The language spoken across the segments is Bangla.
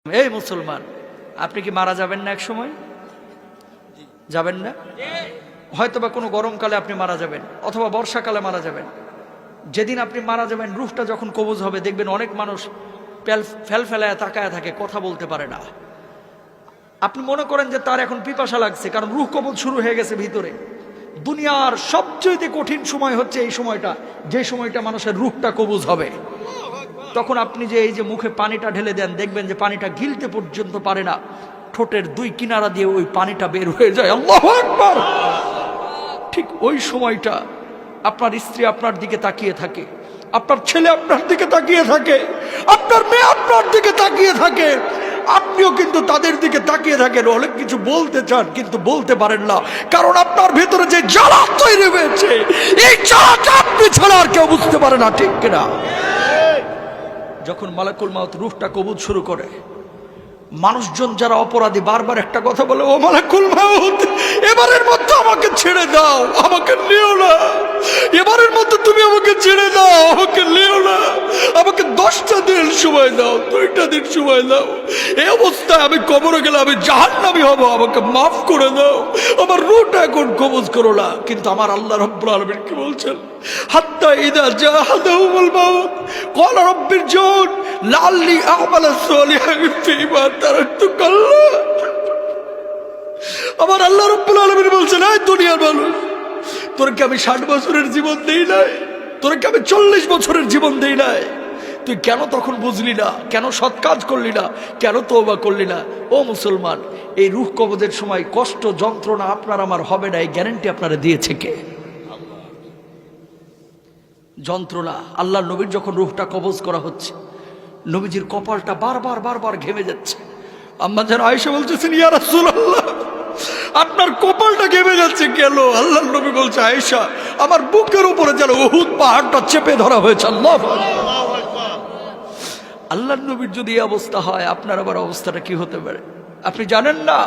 এই মুসলমান, আপনি কি মারা যাবেন না এক সময়? যাবেন না? হয়তোবা কোনো গরমকালে আপনি মারা যাবেন, অথবা বর্ষাকালে মারা যাবেন। যেদিন আপনি মারা যাবেন, রূহটা যখন কবজ হবে, দেখবেন অনেক মানুষ ফেলায় তাকায় থাকে, কথা বলতে পারে না। আপনি মনে করেন যে তার এখন পিপাসা লাগছে, কারণ রূহ কবজ শুরু হয়ে গেছে ভিতরে। দুনিয়ার সবচেয়ে কঠিন সময় হচ্ছে এই সময়টা, যে সময়টা মানুষের রূহটা কবজ হবে। তখন আপনি যে এই যে মুখে পানিটা ঢেলে দেন, দেখবেন যে পানিটা গিলতে পর্যন্ত পারে না, ঠোঁটের দুই কিনারা দিয়ে ওই পানিটা বের হয়ে যায়। আল্লাহু আকবার। ঠিক ওই সময়টা আপনার স্ত্রী আপনার দিকে তাকিয়ে থাকে, আপনার ছেলে আপনার দিকে তাকিয়ে থাকে, আপনার মেয়ে আপনার দিকে তাকিয়ে থাকে, আপনিও কিন্তু তাদের দিকে তাকিয়ে থাকেন। অনেক কিছু বলতে চান কিন্তু বলতে পারেন না, কারণ আপনার ভেতরে যে জ্বালা তৈরি হয়েছে, এই জ্বালাটা আপনি ছাড়া আর কেউ বুঝতে পারে না, ঠিক কিনা? যখন মালাকুল মাউত রূহটা কবজ শুরু করে, মানুষজন যারা অপরাধী বারবার একটা কথা বলে, ও মালাকুল মাউত, এবারের মধ্যে আমাকে ছেড়ে দাও, আমাকে নিও না, এবারের মধ্যে তুমি আমাকে ছেড়ে দাও, আমাকে নিও না, আমাকে 10টা দিন সময় দাও, 2টা দিন সময় দাও। এই অবস্থায় আমি কবরে গেলে আমি জাহান্নামী হব, আমাকে মাফ করে দাও, আমার রূহটা এখন কবজ করো না। কিন্তু আমার আল্লাহ রাব্বুল আলামিন কি বলছেন? হাত্তা ইযা জাহাদাহুমুল মাউত ক্বালা রাব্বিরজিউন লাআল্লি আ'মালা সালিহান ফীমা তারাকতু কাল্লা। আমার আল্লাহ রাব্বুল আলামিন বলছেন, এই দুনিয়ার মানুষ, তোরকে আমি 60 বছরের জীবন দেই নাই, তোরকে আমি 40 বছরের জীবন দেই নাই, তুই কেন তখন বুঝলি না? কেন সৎ কাজ করলি না? কেন তওবা করলি না? ও মুসলমান, এই রূহ কবজের সময় কষ্ট যন্ত্রণা আপনার আমার হবে না, এই গ্যারান্টি আপনারা দিয়েছে কে? যন্ত্রণা। আল্লাহ নবীর যখন রূহটা কবজ করা হচ্ছে, নবীজির কপালটা বারবার ঘেমে যাচ্ছে। আম্মা যেন আয়েশা বলতেছেন, ইয়া রাসূলুল্লাহ, আপনার কপালটা ঘেমে যাচ্ছে কেন? আল্লাহ নবী বলছে, আয়েশা, আমার বুকের উপরে যেন উহুদ পাহাড়টা চেপে ধরা হয়েছে। আল্লাহু আকবার। আল্লাহ নবীর যদি এই অবস্থা হয়, আপনার আবার অবস্থাটা কি হতে পারে আপনি জানেন না?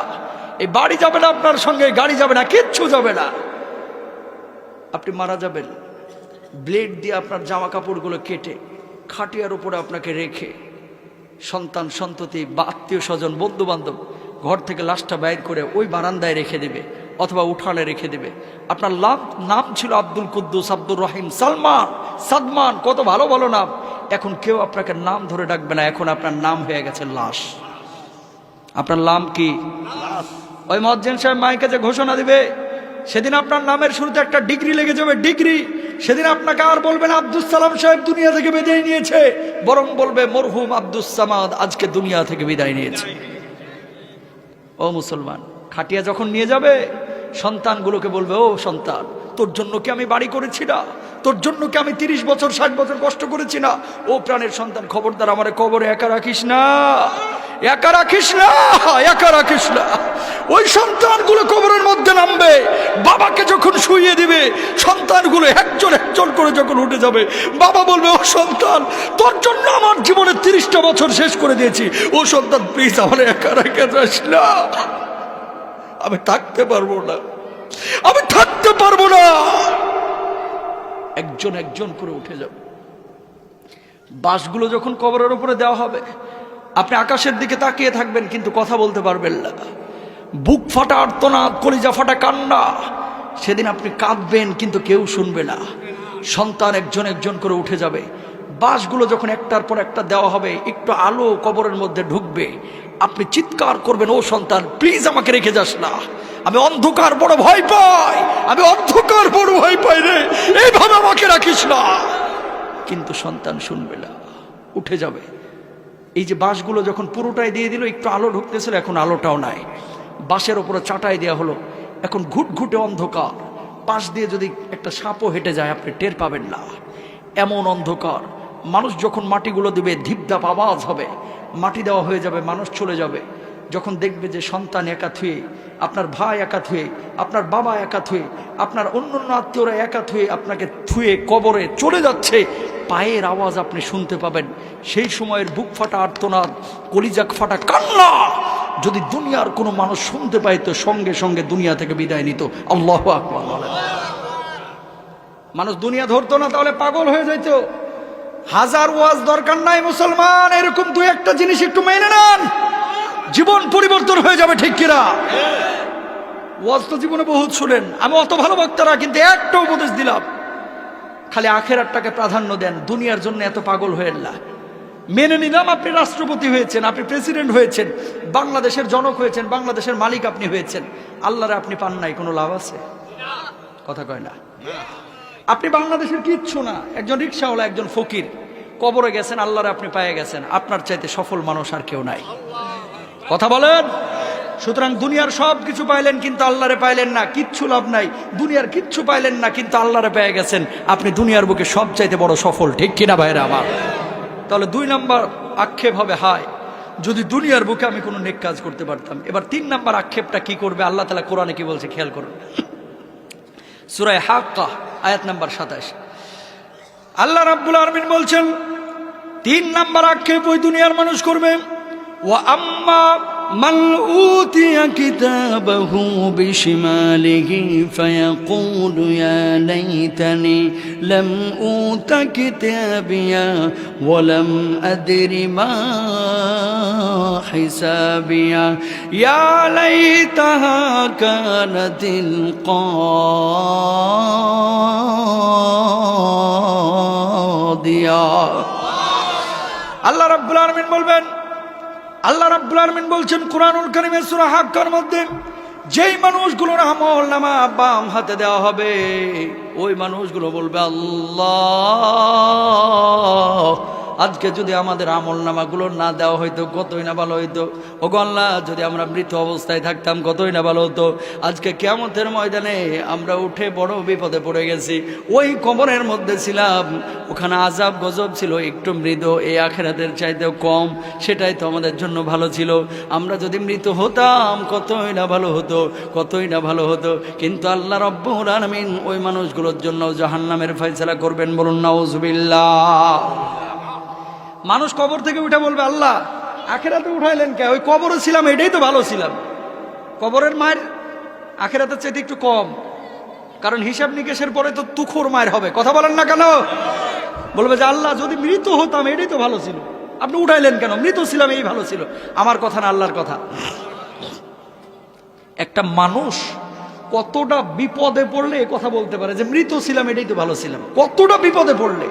এই বাড়ি যাবে না, আপনার সঙ্গে গাড়ি যাবে না, কিচ্ছু যাবে না। আপনি মারা যাবেন, ব্লেড দিয়ে আপনার জামা কাপড়গুলো কেটে খাটিয়ার উপরে আপনাকে রেখে, সন্তান সন্ততি বা আত্মীয় স্বজন বন্ধু বান্ধব ঘর থেকে লাশটা বাইর করে ওই বারান্দায় রেখে দেবে, অথবা উঠানে রেখে দেবে। আপনার নাম ছিল আব্দুল কুদ্দুস, আব্দুর রহিম, সালমান, সাদমান, কত ভালো ভালো নাম। এখন কেউ আপনাকে নাম ধরে ডাকবে না, এখন আপনার নাম হয়ে গেছে লাশ। আপনার নাম কি? ওই মুয়াজ্জিন সাহেব মাইকে যে ঘোষণা দিবে, সেদিন আপনার নামের শুরুতে একটা ডিগ্রি লেগে যাবে, ডিগ্রি। সেদিন আপনাকে আর বলবে না আব্দুস সালাম সাহেব দুনিয়া থেকে বিদায় নিয়েছে, বরং বলবে মরহুম আব্দুস সামাদ আজকে দুনিয়া থেকে বিদায় নিয়েছে। ও মুসলমান, খাটিয়া যখন নিয়ে যাবে, সন্তানগুলোকে বলবে, ও সন্তান, তোর জন্য কি আমি বাড়ি করেছি না? তোর জন্য কি আমি 30 বছর 60 বছর কষ্ট করেছি না? ও প্রাণের সন্তান, খবরদার আমারে কবরে একা রাখিস না, একা রাখিস না, একা রাখিস না। ওই সন্তানগুলো কবরের মধ্যে নামবে, বাবাকে যখন শুইয়ে দিবে, সন্তানগুলো একজন একজন করে যখন উঠে যাবে, বাবা বলবে, ও সন্তান, তোর জন্য আমার জীবনের 30টা বছর শেষ করে দিয়েছি, ও সন্তান প্লিজ আমার একা রেখে যাস না, আমি থাকতে পারবো না, আমি থাকতে পারবো না। একজন একজন করে উঠে যাবে। বাঁশগুলো যখন কবরের উপরে দেওয়া হবে, আপনি আকাশের দিকে তাকিয়ে থাকবেন কিন্তু কথা বলতে পারবেন না। বুক ফাটা আর্তনাদ, কলিজা ফাটা কান্না। সেদিন আপনি কাঁদবেন কিন্তু কেউ শুনবে না। সন্তান একজন একজন করে উঠে যাবে। বাঁশগুলো যখন একটার পর একটা দেওয়া হবে, একটু আলো কবরের মধ্যে ঢুকবে, আপনি চিৎকার করবেন, ও সন্তান প্লিজ আমাকে রেখে যাস না, আমি অন্ধকার বড় ভয় পাই, আমি অন্ধকার বড় ভয় পাই রে, এইভাবে আমাকে রাখিস না। কিন্তু সন্তান শুনবে না, উঠে যাবে। এই যে বাঁশগুলো যখন পুরোটাই দিয়ে দিল, একটু আলো ঢুকতেছিল, এখন আলোটাও নাই। বাঁশের ওপরে চাটাই দেওয়া হলো, এখন ঘুটঘুটে অন্ধকার। পাশ দিয়ে যদি একটা সাপও হেঁটে যায় আপনি টের পাবেন না, এমন অন্ধকার। মানুষ যখন মাটিগুলো দিবে, ধিপধাপ আওয়াজ হবে, মাটি দেওয়া হয়ে যাবে, মানুষ চলে যাবে। যখন দেখবে যে সন্তান একা থুয়ে, আপনার ভাই একা থুয়ে, আপনার বাবা একা থুয়ে, আপনার অন্যান্য আত্মীয়রা একা থুয়ে আপনাকে থুয়ে কবরে চলে যাচ্ছে, পায়ের আওয়াজ আপনি শুনতে পাবেন। সেই সময়ের বুক ফাটা আর্তনাদ, কলিজাক ফাটা কান্না যদি দুনিয়ার কোনো মানুষ শুনতে পাইতো, সঙ্গে সঙ্গে দুনিয়া থেকে বিদায় নিত। আল্লাহু আকবার। মানুষ দুনিয়া ধরতো না, তাহলে পাগল হয়ে যাইতো। হাজার ওয়াজ দরকার নাই মুসলমান, এরকম 2-1টা জিনিস একটু মেনে নেন। জীবন পরিবর্তন হয়ে যাবে, ঠিক কিনা? ওয়াজ তো জীবনে বহুত শুনেন, আমি অত ভালো বক্তারা, কিন্তু একটা উপদেশ দিলাম, খালি আখেরাতটাকে প্রাধান্য দেন, দুনিয়ার জন্য এত পাগল হয়েন না। মেনে নিলাম আপনি রাষ্ট্রপতি হয়েছেন, আপনি প্রেসিডেন্ট হয়েছেন, বাংলাদেশের জনক হয়েছেন, বাংলাদেশের মালিক আপনি হয়েছেন, আল্লাহরে আপনি পান নাই, কোনো লাভ আছে? কথা কয় না। আপনি বাংলাদেশের কিচ্ছু না, একজন রিক্সাওয়ালা, একজন ফকির, কবরে গেছেন, আল্লাহরে আপনি পেয়ে গেছেন। আপনার চাইতে সফল মানুষ আর কেউ নাই। কথা বলেন। সুতরাং দুনিয়ার সব কিছু পাইলেন কিন্তু আল্লাহরে পাইলেন না, কিচ্ছু লাভ নাই। দুনিয়ার কিচ্ছু পাইলেন না কিন্তু আল্লাহরে পেয়ে গেছেন, আপনি দুনিয়ার বুকে সব চাইতে বড় সফল, ঠিক কিনা ভাইরা আমার? তাহলে 2 নাম্বার আক্ষেপ হবে, হায় যদি দুনিয়ার বুকে আমি কোনো নেক কাজ করতে পারতাম। এবার 3 নাম্বার আক্ষেপটা কি করবে আল্লাহ তাআলা কোরআনে কি বলছে খেয়াল করুন। সূরা হাক্কা আয়াত নাম্বার 27 আল্লাহ রাব্বুল আলামিন বলছেন 3 নাম্বার আক্ষেপ ওই দুনিয়ার মানুষ করবে, ওয়া আম্মা মান উতিয়া কিতাবাহু বিশিমালিহি ফায়াকুলু ইয়া লাইতানি লাম উতা কিতাবিয়া ওয়া লাম আদরি মা হিসাবিয়া ইয়া লাইতাহা কানাতিল কাদিয়া। আল্লাহ রাব্বুল আলামিন বলবেন, আল্লাহ রাব্বুল আলামিন বলছেন কুরআনুল কারীমের সূরা হাক্কার মধ্যে, যেই মানুষগুলোর আমল নামা বাম হাতে দেওয়া হবে ওই মানুষগুলো বলবে, আল্লাহ আজকে যদি আমাদের আমল নামাগুলো না দেওয়া হইতো কতই না ভালো হইতো। ওগো আল্লাহ যদি আমরা মৃত অবস্থায় থাকতাম কতই না ভালো হতো। আজকে কিয়ামতের ময়দানে আমরা উঠে বড় বিপদে পড়ে গেছি। ওই কবরের মধ্যে ছিলাম, ওখানে আযাব গজব ছিল একটু মৃদু, এই আখিরাতের চাইতেও কম, সেটাই তো আমাদের জন্য ভালো ছিল। আমরা যদি মৃত হতাম কতই না ভালো হতো, কতই না ভালো হতো। কিন্তু আল্লাহ রাব্বুল আলামিন ওই মানুষগুলোর জন্য জাহান্নামের ফয়সালা করবেন, বলুন নাউজুবিল্লাহ। মানুষ কবর থেকে উঠে বলবে, আল্লাহ আখেরাতে উঠাইলেন কে? ওই কবরে ছিলাম, এটাই তো ভালো ছিলাম। কবরের মায়ের আখেরাতের চাইতে একটু কম, কারণ হিসাব নিকেশের পরে তো তুখোর মায়ের হবে। কথা বলেন না কেন? বলবে যে আল্লাহ যদি মৃত হতাম এটাই তো ভালো ছিল, আপনি উঠাইলেন কেন? মৃত ছিলাম এই ভালো ছিল। আমার কথা না, আল্লাহর কথা। একটা মানুষ কতটা বিপদে পড়লে এ কথা বলতে পারে যে মৃত ছিলাম এটাই তো ভালো ছিলাম? কতটা বিপদে পড়লে।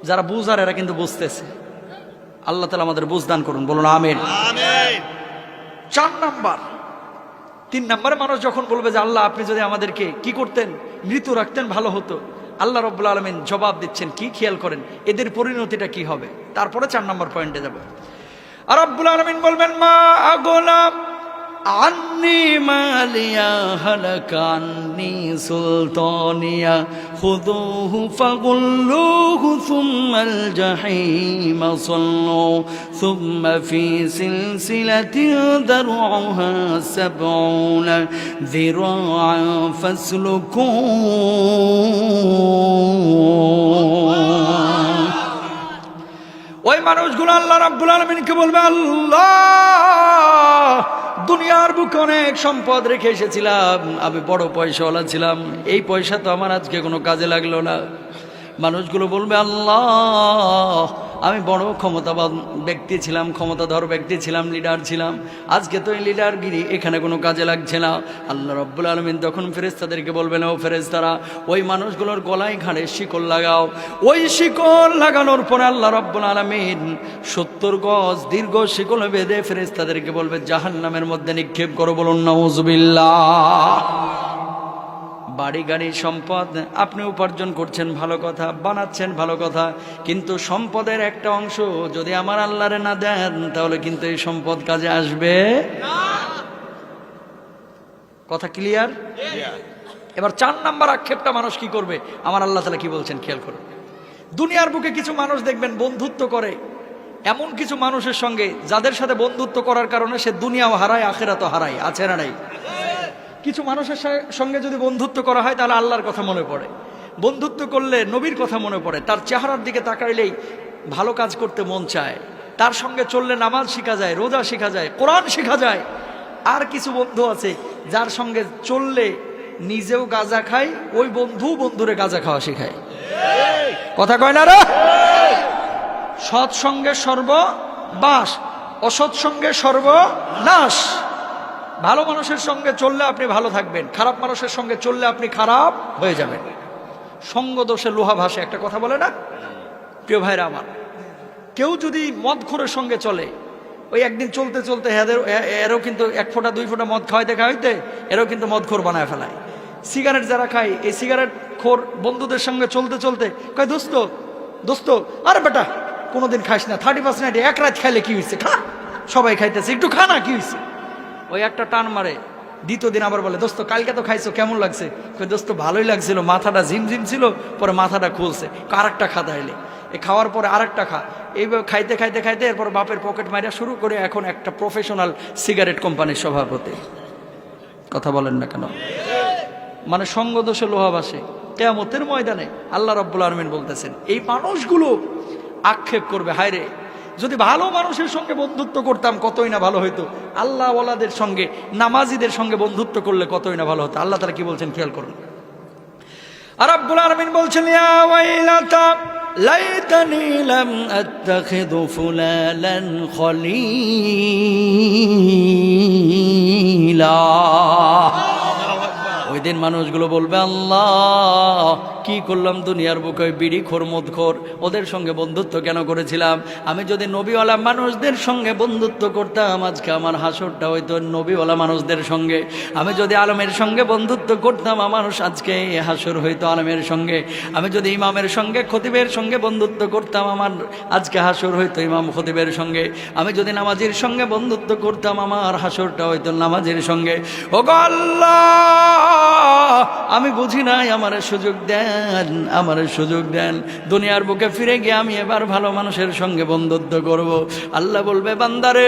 যারা বুঝার এরা কিন্তু বুঝতেছে। আল্লাহ তাআলা আমাদের বুঝদান করুন, বলুন আমিন। 4 নাম্বার, 3 নাম্বারে মানুষ যখন বলবে যে আল্লাহ আপনি যদি আমাদেরকে কি করতেন, মৃত রাখতেন ভালো হতো, আল্লাহ রাব্বুল আলামিন জবাব দিচ্ছেন কি, খেয়াল করেন এদের পরিণতিটা কি হবে। তারপরে 4 নাম্বার পয়েন্টে যাব। আর রাব্বুল আলামিন বলবেন, মা আগলা আন্নি মালিয়া হালাকা আন্নি সুলতানিয়া খুযুহু ফাগুল্লুহু সুম্মাল জাহিমা সাল্লু সুম্মা ফি সিলসিলাতিন দারউহা 70 যিরাআন ফাসলুকু। ওই মানুষগুলো আল্লাহ রাব্বুল আলামিনকে বলবে, আল্লাহ দুনিয়ার বুকে অনেক সম্পদ রেখে এসেছিলাম, আমি বড় পয়সাওয়ালা ছিলাম, এই পয়সা তো আমার আজকে কোনো কাজে লাগলো না। মানুষগুলো বলবে, আল্লাহ আমি বড় ক্ষমতাবান ব্যক্তি ছিলাম, ক্ষমতাধর ব্যক্তি ছিলাম, লিডার ছিলাম, আজকে তো এই লিডারগিরি এখানে কোনো কাজে লাগছে না। আল্লাহ রাব্বুল আলামিন তখন ফেরেশতাদেরকে বলবেন, ও ফেরেশতারা ওই মানুষগুলোর গলায় ঘাড়ে শিকল লাগাও। ওই শিকল লাগানোর পরে আল্লাহ রাব্বুল আলামিন 70 গজ দীর্ঘ শিকল বেঁধে ফেরেশতাদেরকে বলবে জাহান্নামের মধ্যে নিক্ষেপ করো, বলুন নাউজুবিল্লাহ। বাড়ি গাড়ি সম্পদ আপনি উপার্জন করছেন ভালো কথা, বানাচ্ছেন ভালো কথা, কিন্তু সম্পদের একটা অংশ যদি আমার আল্লাহরে না দেন তাহলে কিন্তু এই সম্পদ কাজে আসবে না। কথা ক্লিয়ার? এবার 4 নাম্বার আক্ষেপটা মানুষ কি করবে, আমার আল্লাহ তাআলা কি বলছেন খেয়াল করুন। দুনিয়ার বুকে কিছু মানুষ দেখবেন বন্ধুত্ব করে এমন কিছু মানুষের সঙ্গে যাদের সাথে বন্ধুত্ব করার কারণে সে দুনিয়াও হারায় আখিরাতও হারায়, আছে না নাই? কিছু মানুষের সঙ্গে যদি বন্ধুত্ব করা হয় তাহলে আল্লাহর কথা মনে পড়ে, বন্ধুত্ব করলে নবীর কথা মনে পড়ে, তার চেহারার দিকে তাকাইলেই ভালো কাজ করতে মন চায়, তার সঙ্গে চললে নামাজ শেখা যায়, রোজা শেখা যায়, কোরআন শেখা যায়। আর কিছু বন্ধু আছে যার সঙ্গে চললে নিজেও গাঁজা খায়, ওই বন্ধু বন্ধুরে গাঁজা খাওয়া শেখায়। কথা কয় না রে? সৎসঙ্গে সর্ববাস, অসৎ সঙ্গে সর্বনাশ। ভালো মানুষের সঙ্গে চললে আপনি ভালো থাকবেন, খারাপ মানুষের সঙ্গে চললে আপনি খারাপ হয়ে যাবেন। সঙ্গ দোষে লোহা ভাসে, একটা কথা বলে না? প্রিয় ভাইরা আমার, কেউ যদি মদখোরের সঙ্গে চলে, ওই একদিন চলতে চলতে এরও কিন্তু 1 ফোঁটা 2 ফোঁটা মদ খাওয়াইতে এরাও কিন্তু মদখোর বানায় ফেলায়। সিগারেট যারা খায়, এই সিগারেট খোর বন্ধুদের সঙ্গে চলতে চলতে কয়, দোস্ত আরে বেটা কোনোদিন খাইস না, 31 নাইটে 1 রাত খাইলে কি হয়েছে, খা, সবাই খাইতেছে, একটু খা না, কি হয়েছে? ওই একটা টান মারে, দ্বিতীয় দিন আবার বলে, দোস্ত কালকে তো খাইছো, কেমন লাগছে? দোস্ত ভালোই লাগছিল, মাথাটা ঝিমঝিম ছিল, পরে মাথাটা খুলছে, আরেকটা খা তাইলে। এ খাওয়ার পরে আরেকটা খা, এইভাবে খাইতে খাইতে খাইতে এরপর বাপের পকেট মারা শুরু করে এখন একটা প্রফেশনাল সিগারেট কোম্পানির সভাপতি। কথা বলেন না কেন? মানে সঙ্গ দোষে লোহা ভাসে। কিয়ামতের ময়দানে আল্লাহ রাব্বুল আলামিন বলতেছেন, এই মানুষগুলো আক্ষেপ করবে, হায় রে যদি ভালো মানুষের সঙ্গে বন্ধুত্ব করতাম কতই না ভালো হইতো, আল্লাহ ওয়ালাদের সঙ্গে, নামাজিদের সঙ্গে বন্ধুত্ব করলে কতই না ভালো হতো। আল্লাহ তাআলা কি বলছেন খেয়াল করুন। আর রাব্বুল আলামিন বলছেন, ইয়া ওয়াইলাতা লাইতানি লাম আত্তাখিযু ফুলালান খলিলা। ওই দিন মানুষগুলো বলবে, আল্লাহ কি করলাম দুনিয়ার বুকে, বিড়িখোর মদখোর ওদের সঙ্গে বন্ধুত্ব কেন করেছিলাম? আমি যদি নবীওয়ালা মানুষদের সঙ্গে বন্ধুত্ব করতাম, আজকে আমার হাসরটা হইতো নবীওয়ালা মানুষদের সঙ্গে। আমি যদি আলমের সঙ্গে বন্ধুত্ব করতাম, আমার আজকে হাসর হইতো আলমের সঙ্গে। আমি যদি ইমামের সঙ্গে খতিবের সঙ্গে বন্ধুত্ব করতাম, আমার আজকে হাসর হইতো ইমাম খতিবের সঙ্গে। আমি যদি নামাজির সঙ্গে বন্ধুত্ব করতাম, আমার হাসরটা হইতো নামাজির সঙ্গে। ও আল্লাহ, আমি বুঝি নাই, আমার সুযোগ দেন, আমার সুযোগ দেন। দুনিয়ার বুকে ফিরে গিয়ে আমি এবার ভালো মানুষের সঙ্গে বন্ধুত্ব করব। আল্লাহ বলবে, বান্দারে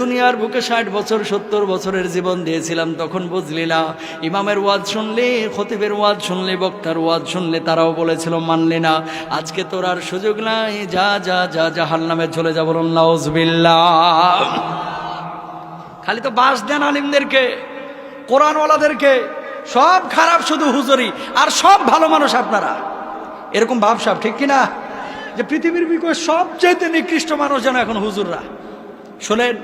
দুনিয়ার বুকে 60 বছর 70 বছরের জীবন দিয়েছিলাম, তখন বুঝলি না। ইমামের ওয়াজ শুনলি, খতিবের ওয়াজ শুনলি, বক্তার ওয়াজ শুনলি, তারাও বলেছিল, মানলি না। আজকে তোর আর সুযোগ নাই, যা যা যা জাহান্নামে চলে যা। বলুন নাউজুবিল্লাহ। খালি তো বাস দেন আলিমদেরকে, কোরআনওয়ালাদেরকে, সব খারাপ শুধু হুজুরি, আর সব ভালো মানুষ আপনারা। এরকম ভাবসাব ঠিক কিনা? যে পৃথিবীর বিকয়ে সবচেয়ে নিকৃষ্ট মানুষ যেন এখন হুজুররা। শোনেন,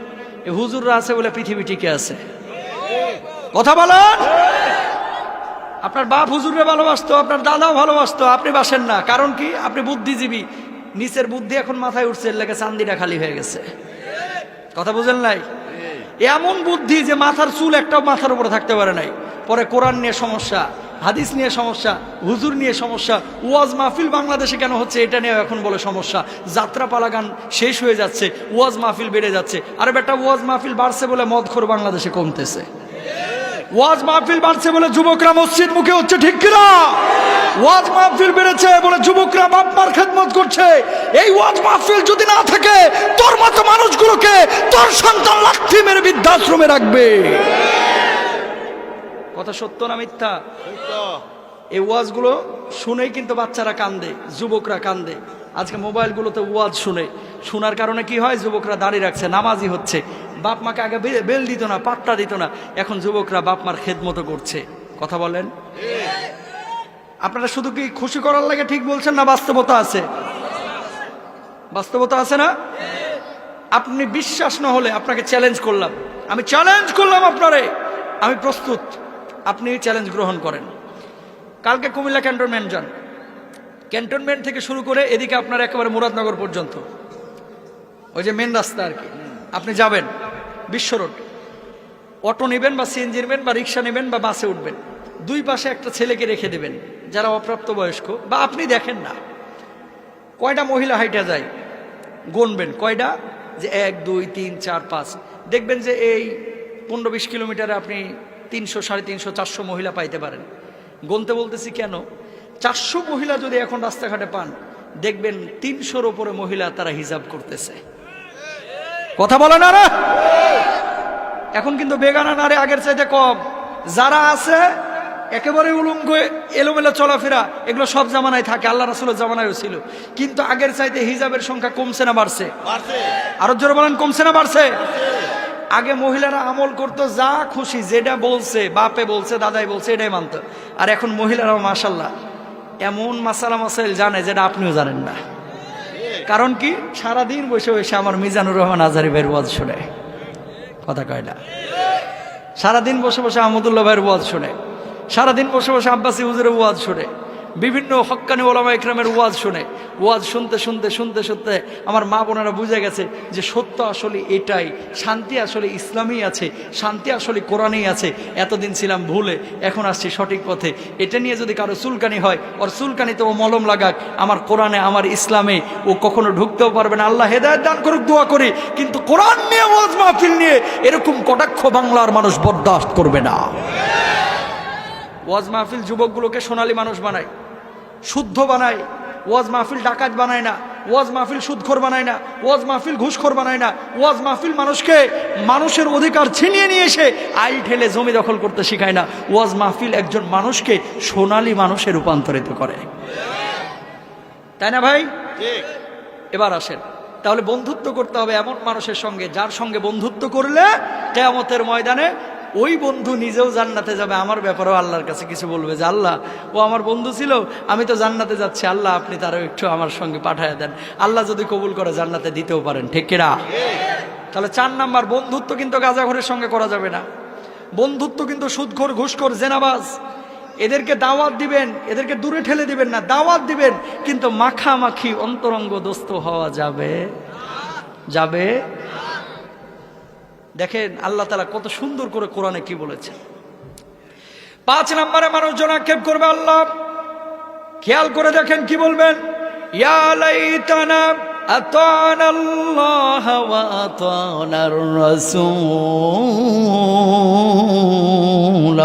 এই হুজুররা আছে বলে পৃথিবী টিকে আছে। কথা বলেন। আপনার বাপ হুজুরে ভালোবাসতো, আপনার দাদাও ভালোবাসতো, আপনি বাসেন না। কারণ কি? আপনি বুদ্ধিজীবী, নিচের বুদ্ধি এখন মাথায় উঠছে, এর লাগে চান্দিটা খালি হয়ে গেছে। কথা বুঝেন নাই? এমন বুদ্ধি যে মাথার চুল একটাও মাথার উপরে থাকতে পারে নাই। পরে কোরআন নিয়ে সমস্যা, হাদিস নিয়ে সমস্যা, হুজুর নিয়ে সমস্যা, ওয়াজ মাহফিল বাংলাদেশে কেন হচ্ছে এটা নিয়ে এখন বলে সমস্যা। যাত্রাপালা গান শেষ হয়ে যাচ্ছে, ওয়াজ মাহফিল বেড়ে যাচ্ছে। আরে বেটা, ওয়াজ মাহফিল বাড়ছে বলে মদখোর বাংলাদেশে কমতেছে। ওয়াজ মাহফিল বাড়ছে বলে যুবকরা মসজিদ মুখে হচ্ছে, ঠিক কিনা? ওয়াজ মাহফিল বেড়েছে বলে যুবকরা বাপ মার খেদমত করছে। এই ওয়াজ মাহফিল যদি না থাকে, তোর মতো মানুষগুলোকে তোর সন্তান লাঠি মেরে বৃদ্ধাশ্রমে রাখবে। কথা সত্য না মিথ্যা? এই ওয়াজগুলো শুনেই কিন্তু বাচ্চারা কান্দে, যুবকরা কান্দে। আজকে মোবাইলগুলোতে ওয়াজ শোনার কারণে কি হয়? যুবকরা দাঁড়িয়ে রাখছে, নামাজি হচ্ছে। বাপ মাকে আগে বেল দিত না, পাট্টা দিত না, এখন যুবকরা বাপ মার খেদমতো করছে। কথা বলেন। আপনারা শুধু কি খুশি করার লাগে ঠিক বলছেন না বাস্তবতা আছে? বাস্তবতা আছে না? আপনি বিশ্বাস না হলে আপনাকে চ্যালেঞ্জ করলাম, আমি চ্যালেঞ্জ করলাম আপনারে, আমি প্রস্তুত, আপনি চ্যালেঞ্জ গ্রহণ করেন। কালকে কুমিল্লা ক্যান্টনমেন্ট যান, ক্যান্টনমেন্ট থেকে শুরু করে এদিকে আপনার একেবারে মুরাদনগর পর্যন্ত, ওই যে মেন রাস্তা আর কি, আপনি যাবেন বিশ্ব রোড, অটো নেবেন বা সিএনজি নেবেন বা রিক্সা নেবেন বা বাসে উঠবেন, দুই পাশে একটা ছেলেকে রেখে দেবেন যারা অপ্রাপ্তবয়স্ক, বা আপনি দেখেন না কয়টা মহিলা হাইটা যায়, গুনবেন কয়টা, যে 1 2 3 4 5, দেখবেন যে এই 15-20 কিলোমিটারে আপনি 300 350 400 মহিলা পাইতে পারেন। গুনতে বলতেছি কেন? 400 মহিলা যদি এখন রাস্তাঘাটে পান, দেখবেন 300-র উপরে মহিলা তারা হিজাব করতেছে। কথা বলে না রে? এখন কিন্তু বেগানা নারী আগের চাইতে কম। যারা আছে একেবারে উলঙ্গ এলোমেলো চলাফেরা, এগুলো সব জামানায় থাকে, আল্লাহ রাসূলের জামানায়ও ছিল। কিন্তু আগের চাইতে হিজাবের সংখ্যা কমছে না বাড়ছে? আরো জোরে বলেন, কমছে না বাড়ছে? আগে মহিলারা আমল করতো, যা খুশি যেটা বলছে, বাপে বলছে দাদাই বলছে এটাই মানত। আর এখন মহিলারাও মাশাআল্লাহ এমন মাসালা মাসাইল জানে যেটা আপনিও জানেন না। কারণ কি, সারাদিন বসে বসে আমার মিজানুর রহমান আজহারী ভাইয়ের ওয়াজ শুনে, কথা কয় না, সারাদিন বসে বসে আহমদুল্লাহ ভাইয়ের ওয়াজ শুনে, সারাদিন বসে বসে আব্বাসী হুজুরের ওয়াজ শুনে, বিভিন্ন হক্কানি ওলামা ইকরামের ওয়াজ শুনে, ওয়াজ শুনতে শুনতে শুনতে শুনতে আমার মা বোনেরা বুঝে গেছে যে সত্য আসলে এটাই, শান্তি আসলে ইসলামই আছে, শান্তি আসলে কোরআনেই আছে। এতদিন ছিলাম ভুলে, এখন আসছি সঠিক পথে। এটা নিয়ে যদি কারো চুলকানি হয়, ওর চুলকানিতে ও মলম লাগাক, আমার কোরআনে আমার ইসলামে ও কখনো ঢুকতেও পারবে না। আল্লাহ হেদায়েত দান করুক, দোয়া করি। কিন্তু কোরআন নিয়ে ওয়াজ মাহফিল নিয়ে এরকম কটাক্ষ বাংলার মানুষ বরদাস্ত করবে না। ওয়াজ মাহফিল যুবকগুলোকে সোনালী মানুষ বানায়, শুদ্ধ বানায়। ওয়াজ মাহফিল ডাকাত বানায় না, ওয়াজ মাহফিল সুদখোর বানায় না, ওয়াজ মাহফিল ঘুষখোর বানায় না। ওয়াজ মাহফিল মানুষকে মানুষের অধিকার ছিনিয়ে নিয়ে এসে আইল ঠেলে জমি দখল করতে শেখায় না। ওয়াজ মাহফিল একজন মানুষকে সোনালী মানুষে রূপান্তরিত করে, তাই না ভাই? এবার আসেন, তাহলে বন্ধুত্ব করতে হবে এমন মানুষের সঙ্গে, যার সঙ্গে বন্ধুত্ব করলে কিয়ামতের ময়দানে ওই বন্ধু নিজেও জান্নাতে যাবে। আমার ব্যাপারেও আল্লাহর কাছে কিছু বলবে যে আল্লাহ, ও আমার বন্ধু ছিল, আমি তো জান্নাতে যাচ্ছি, আল্লাহ আপনি তারও একটু আমার সঙ্গে পাঠায় দেন। আল্লাহ যদি কবুল করে জান্নাতে দিতেও পারেন, ঠিক কিনা? তাহলে 4 নাম্বার, বন্ধুত্ব কিন্তু গাঁজাখোরের সঙ্গে করা যাবে না। বন্ধুত্ব কিন্তু সুদখোর, ঘুষখোর, জেনাবাজ, এদেরকে দাওয়াত দিবেন, এদেরকে দূরে ঠেলে দিবেন না, দাওয়াত দিবেন, কিন্তু মাখামাখি অন্তরঙ্গ দোস্ত হওয়া যাবে যাবে। দেখেন আল্লাহ তাআলা কত সুন্দর করে কোরআনে কি বলেছে। 5 নম্বরে মানুষজন আক্ষেপ করবে আল্লাহ, খেয়াল করে দেখেন কি বলবেন, ইয়া লাইতানা আতানাল্লাহ ওয়া আতানার রাসূল।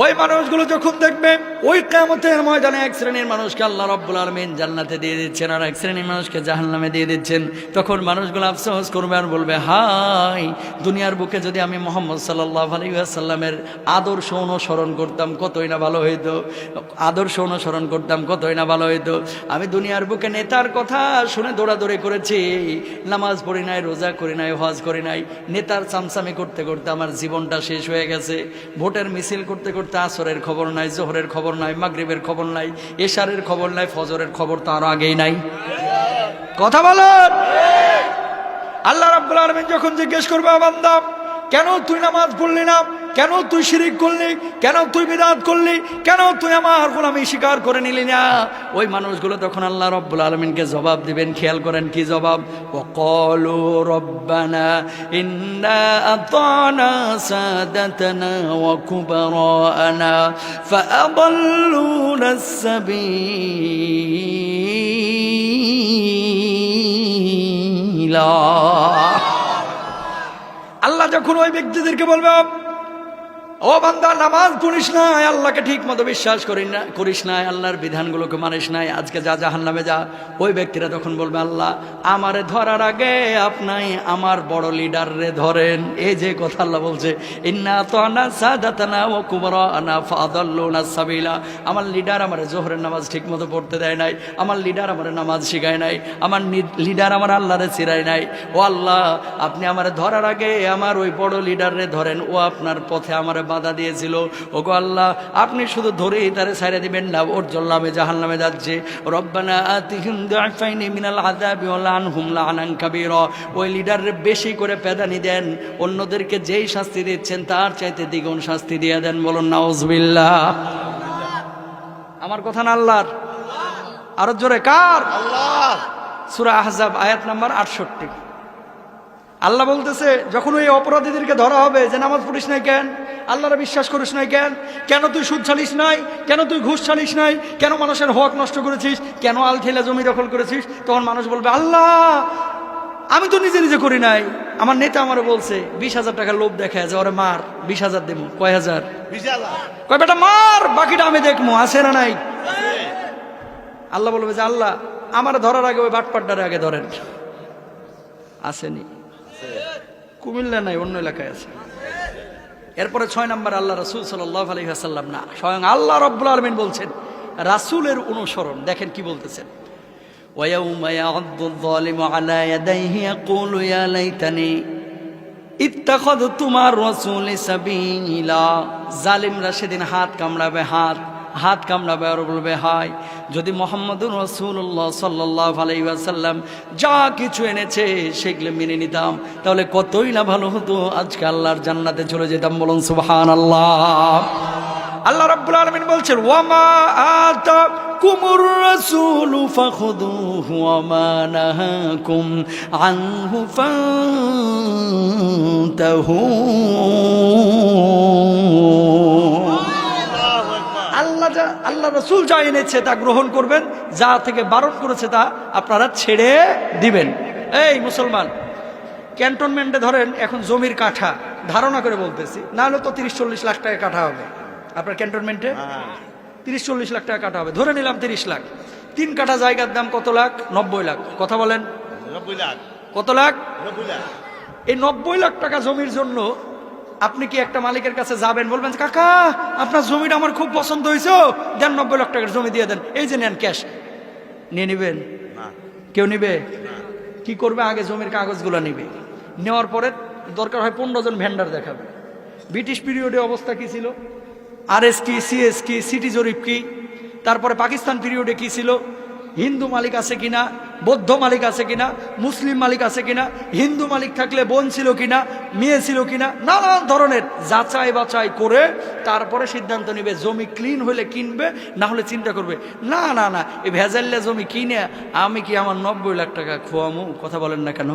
ওই মানুষগুলো যখন দেখবে ওই কিয়ামতের ময়দানে এক শ্রেণীর মানুষকে আল্লাহ রাব্বুল আলামিন জান্নাতে দিয়ে দিচ্ছেন আর এক শ্রেণীর মানুষকে জাহান্নামে দিয়ে দিচ্ছেন, তখন মানুষগুলো আফসোস করবে আর বলবে, হায়, দুনিয়ার বুকে যদি আমি মুহাম্মদ সাল্লাল্লাহু আলাইহি ওয়াসাল্লামের আদর্শ অনুসরণ করতাম কতই না ভালো হইতো, আদর্শ অনুসরণ করতাম কতই না ভালো হইতো। আমি দুনিয়ার বুকে নেতার কথা শুনে দৌড়াদৌড়ি করেছি, নামাজ পড়ি নাই, রোজা করি নাই, হজ করি নাই, নেতার চামচামি করতে করতে আমার জীবনটা শেষ হয়ে গেছে। ভোটের মিছিল করতে করতে আসরের খবর নাই, জোহরের খবর নাই, মাগরিবের খবর নাই, এশারের খবর নাই, ফজরের খবর তার আগেই নাই। কথা বলেন। আল্লাহ রাব্বুল আলামিন যখন জিজ্ঞেস করবে, বান্দা কেন তুই নামাজ পড়লি না, কেন তুই শিরিক করলি, কেন তুই বিদআত করলি, কেন তুই আমার গোলামি স্বীকার করে নিলি না, ওই মানুষগুলো তখন আল্লাহ রাব্বুল আলামিনকে জবাব দিবেন। খেয়াল করেন কি জবাব, ওয়াকালু রব্বানা ইন্না আতানা সাদাতানা ওয়া কুবারানা ফাআদাল্লুনা সাবিলা। আল্লাহ যখন ওই ব্যক্তিদেরকে বলবে, ও বান্দা নামাজ পড়িস নাই, আল্লাহকে ঠিক মতো বিশ্বাস করিস নাই, আল্লাহর বিধানগুলোকে মানিস নাই, আজকে যা জাহান্নামে যা, ওই ব্যক্তিরা তখন বলবে, আল্লাহ আমারে ধরার আগে আপনি আমার বড় লিডার রে ধরেন। এই যে কথা আল্লাহ বলছে, ইন্না আতানা সাদাতানা ওয়া কুবরানা ফাআদাল্লুনা সাবিলা। আমার লিডার আমারে জোহরের নামাজ ঠিক মতো পড়তে দেয় নাই, আমার লিডার আমারে নামাজ শিখায় নাই, আমার লিডার আমার আল্লাহরে চিরায় নাই। ও আল্লাহ, আপনি আমারে ধরার আগে আমার ওই বড় লিডার রে ধরেন, ও আপনার পথে আমারে বাধা দিয়েছিল। ওগো আল্লাহ, আপনি শুধু ধরেই তারে ছাইড়া দিবেন না, ওর জন্য আমি জাহান্নামে যাচ্ছে। রব্বানা আতিহিম দুআফাইনি মিনাল আযাবি ওয়া লানহুম লানান কাবীরা। ওই লিডারে বেশি করে পেদানি দেন, অন্যদেরকে যেই শাস্তি দিচ্ছেন তার চাইতে দ্বিগুণ শাস্তি দিয়ে দেন। বলুন নাউজুবিল্লাহ। আমার কথা না আল্লাহর? আরো জোরে কার? আল্লাহ। সূরা আহজাব আয়াত নাম্বার 68। আল্লাহ বলতেছে, যখন ওই অপরাধীদেরকে ধরা হবে যে নামাজ পড়িস নাই কেন, আল্লাহরে বিশ্বাস করিস নাই কেন, কেন তুই সুদ ছাড়িস নাই, কেন তুই ঘুষ ছাড়িস নাই, কেন মানুষের হক নষ্ট করেছিস, কেন আল ঠেলে জমি দখল করেছিস, তখন মানুষ বলবে, আল্লাহ আমি তো নিজে নিজে করি নাই, আমার নেতা আমারে বলছে 20,000 টাকা লোভ দেখায় যে ওরে মার, 20,000 দেবো। কয় হাজার? 20,000। কয় বেটা মার, বাকিটা আমি দেখবো, আছে না নাই? আল্লাহ বলবে যে আল্লাহ আমার ধরার আগে ওই বাটপাড্ডারে আগে ধরেন। আসেনি? কুমিল্লা নাই, অন্য এলাকায় আছে। এরপরে 6 নম্বর, আল্লাহ রাসূল সাল্লাল্লাহু আলাইহি ওয়াসাল্লাম না, স্বয়ং আল্লাহ রাব্বুল আলামিন বলছেন রাসূলের অনুসরণ। দেখেন কি বলতেছেন, ওয়ায়াউমা ইয়া'আদ্দু যালিমু আলা ইয়াদাইহি ইয়াকুলু ইয়া লাইতানি ইত্তাখাযতু মা'আর রাসূলি সাবিলা। জালিমরা সেদিন হাত কামড়াবে, হাত হাত কামড়াবে আর বলবে হায় যদি মুহাম্মদুর রাসূলুল্লাহ সাল্লাল্লাহু আলাইহি ওয়াসাল্লাম যা কিছু এনেছে সেগুলো মেনে নিতাম তাহলে কতই না ভালো হতো, আজকে আল্লাহর জান্নাতে চলে যেতাম। বলুন সুবহানাল্লাহ। আল্লাহ রাব্বুল আলামিন বলছেন ওয়ামা আতাকুমুর রাসূলু ফাখুযুহু ওয়ামা নাহাকুম আনহু ফান্তাহু। আল্লাহ রাসূল যা এনেছে তা গ্রহণ করবেন, যা থেকে বারণ করেছে তা আপনারা ছেড়ে দিবেন। এই মুসলমান, ক্যান্টনমেন্টে ধরেন এখন জমির কাঠা, ধারণা করে বলতেছি, না হলে তো 30-40 লাখ টাকা কাঠা হবে আপনার ক্যান্টনমেন্টে, 30-40 লাখ টাকা কাঠা হবে, ধরে নিলাম 30 লাখ। 3 কাঠা জায়গার দাম কত লাখ? 90 লাখ। কথা বলেন 90 লাখ। কত লাখ? 90 লাখ। এই 90 লাখ টাকা জমির জন্য আপনি কি একটা মালিকের কাছে যাবেন, বলবেন কাকা আপনার জমিটা আমার খুব পছন্দ হয়েছে, দেন 90 লাখ টাকার জমি দিয়ে দেন, এই যে নেন ক্যাশ, নিয়ে নিবেন? কেউ নিবে? কি করবে? আগে জমির কাগজগুলো নিবে, নেওয়ার পরে দরকার হয় 15 জন ভেন্ডার দেখাবে। ব্রিটিশ পিরিয়ডে অবস্থা কি ছিল? RS কি, CS কি, সিটি জরিপ কি, তারপরে পাকিস্তান পিরিয়ডে কি ছিল, হিন্দু মালিক আছে কিনা, বৌদ্ধ মালিক আছে কিনা, মুসলিম মালিক আছে কিনা, হিন্দু মালিক থাকলে বোন ছিল কিনা, মেয়ে ছিল কিনা, নানান ধরনের যাচাই বাছাই করে তারপরে সিদ্ধান্ত নিবে। জমি ক্লিন হলে কিনবে, না হলে চিন্তা করবে না না না এই ভেজাল্লা জমি কিনে আমি কি আমার 90 লাখ টাকা খোয়ামু? কথা বলেন না কেন?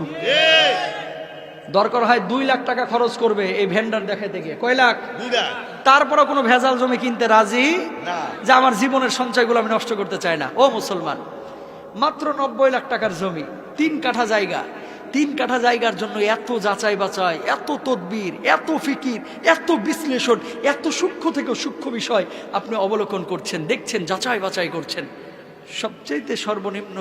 দরকার হয় 2 লাখ টাকা খরচ করবে এই ভেন্ডার দেখাতে গিয়ে। কয় লাখ? 2 লাখ। তারপরে কোনো ভেজাল জমি কিনতে রাজি না, যে আমার জীবনের সঞ্চয়গুলো আমি নষ্ট করতে চাই না। ও মুসলমান, মাত্র 90 লাখ টাকার জমি, 3 কাঠা জায়গা, 3 কাঠা জায়গার জন্য এত যাচাই বাছাই, এত তদবির, এত ফিকির, এত বিশ্লেষণ, এত সূক্ষ্ম থেকে সূক্ষ্ম বিষয় আপনি অবলোকন করছেন, দেখছেন, যাচাই বাছাই করছেন। সবচেয়ে সর্বনিম্ন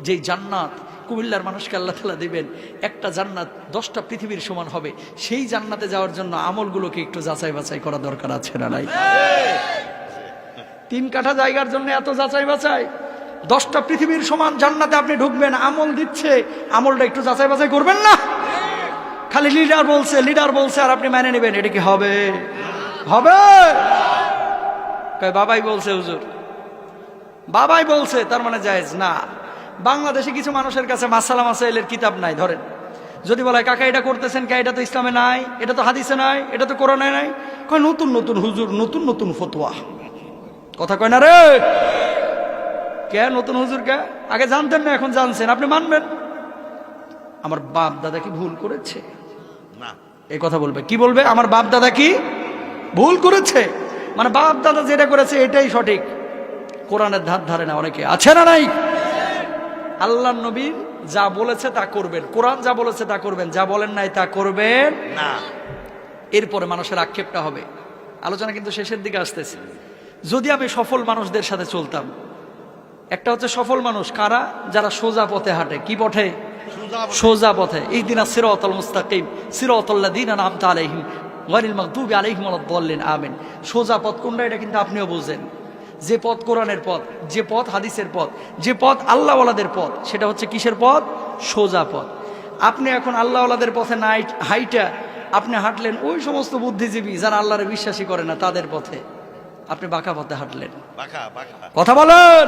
যেই জান্নাত কুমিল্লার মানুষকে আল্লাহ তাআলা দিবেন, একটা জান্নাত 10টা পৃথিবীর সমান হবে, সেই জান্নাতে যাওয়ার জন্য আমলগুলোকে একটু যাচাই বাছাই করা দরকার আছে না নাই? 3 কাঠা জায়গার জন্য এত যাচাই বাছাই, 10টা পৃথিবীর সমান জান্নাতে আপনি ঢুকবেন, আমল দিচ্ছে, আমলটা একটু যাচাই বাছাই করবেন না? খালি লিডার বলছে আর আপনি মেনে নেবেন, এটা কি হবে? হবে? বাবাই বলছে হুজুর, বাবাই বলছে তার মানে জায়েজ না। বাংলাদেশে কিছু মানুষের কাছে মাসালা মাসাইলের কিতাব নাই, ধরেন যদি বলে কাকা এটা করতেছেন কে, এটা তো ইসলামে নাই, এটা তো হাদিসে নাই, এটা তো কোরআনে নাই, কয় নতুন নতুন হুজুর, নতুন নতুন ফতোয়া। কথা কয় না রে? কে নতুন হুজুর? কে আগে জানতেন না, এখন জানছেন, আপনি মানবেন? আমার বাপ দাদা কি ভুল করেছে? না। এই কথা বলবে, কি বলবে? আমার বাপ দাদা কি ভুল করেছে? মানে বাপ দাদা যেটা করেছে এটাই সঠিক। কোরআনের ধার ধারে না অনেকে, আছে না নাই? আল্লাহর নবী যা বলেছে তা করবেন, কোরআন যা বলেছে তা করবেন, যা বলেন নাই তা করবেন না। এরপরে মানুষের আক্ষেপটা হবে। আলোচনা কিন্তু শেষের দিকে আসতেছে। যদি আমি সফল মানুষদের সাথে চলতাম, একটা হচ্ছে সফল মানুষ কারা? যারা সোজা পথে হাঁটে। কি পথে? সোজা পথে। ইহদিনাস সিরাতাল মুস্তাকিম সিরাতাল্লাযীনা আন'আমতা আলাইহিম গায়রিল মাগদুবি আলাইহিম ওয়ালাদ-দাল্লিন। আমিন। সোজা পথ কোনটা এটা কিন্তু আপনিও বুঝেন। যে পথ কোরআনের পথ, যে পথ হাদিসের পথ, যে পথ আল্লাহওয়ালাদের পথ, সেটা হচ্ছে কিসের পথ? সোজা পথ। আপনি এখন আল্লাহওয়ালাদের পথে নাই হাইটা আপনি হাঁটলেন, ওই সমস্ত বুদ্ধিজীবী যারা আল্লাহরে বিশ্বাসী করে না তাদের পথে আপনি বাঁকা পথে হাঁটলেন। কথা বলেন।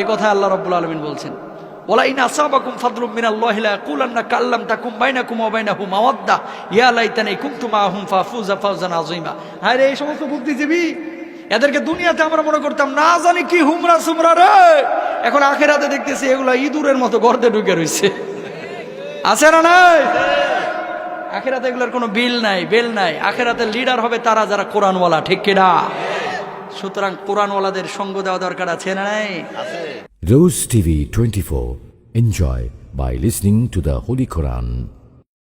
এই কথা আল্লাহ রাব্বুল আলামিন বলছেন, ওয়ালা ইন আসাবাকুম ফাদলুম মিনাল্লাহি লা ইয়াকুলান্না কাল্লাম তাকুম বাইনাকুম ওয়া বাইনাহুম মাওয়াদ্দা ইয়া লাইতানি কুনতু মাহুম ফাফুজা ফাওজান আযীমা। আরে এই সমস্ত বুদ্ধিজীবী, এদেরকে দুনিয়াতে আমরা মনে করতাম না জানি কি হুমরা সুমরা রে, এখন আখিরাতে দেখতেছি এগুলা ইঁদুরের মতো গর্তে ঢুকে রইছে। আছে না নাই? আখিরাতে এগুলোর কোনো বিল নাই, বেল নাই। আখিরাতে লিডার হবে তারা যারা কোরআনওয়ালা, ঠিক কিনা? সুতরাং কোরআনওয়ালাদের সঙ্গ দেওয়া দরকার আছে না নাই? Rose TV 24. Enjoy by listening to the Holy Quran.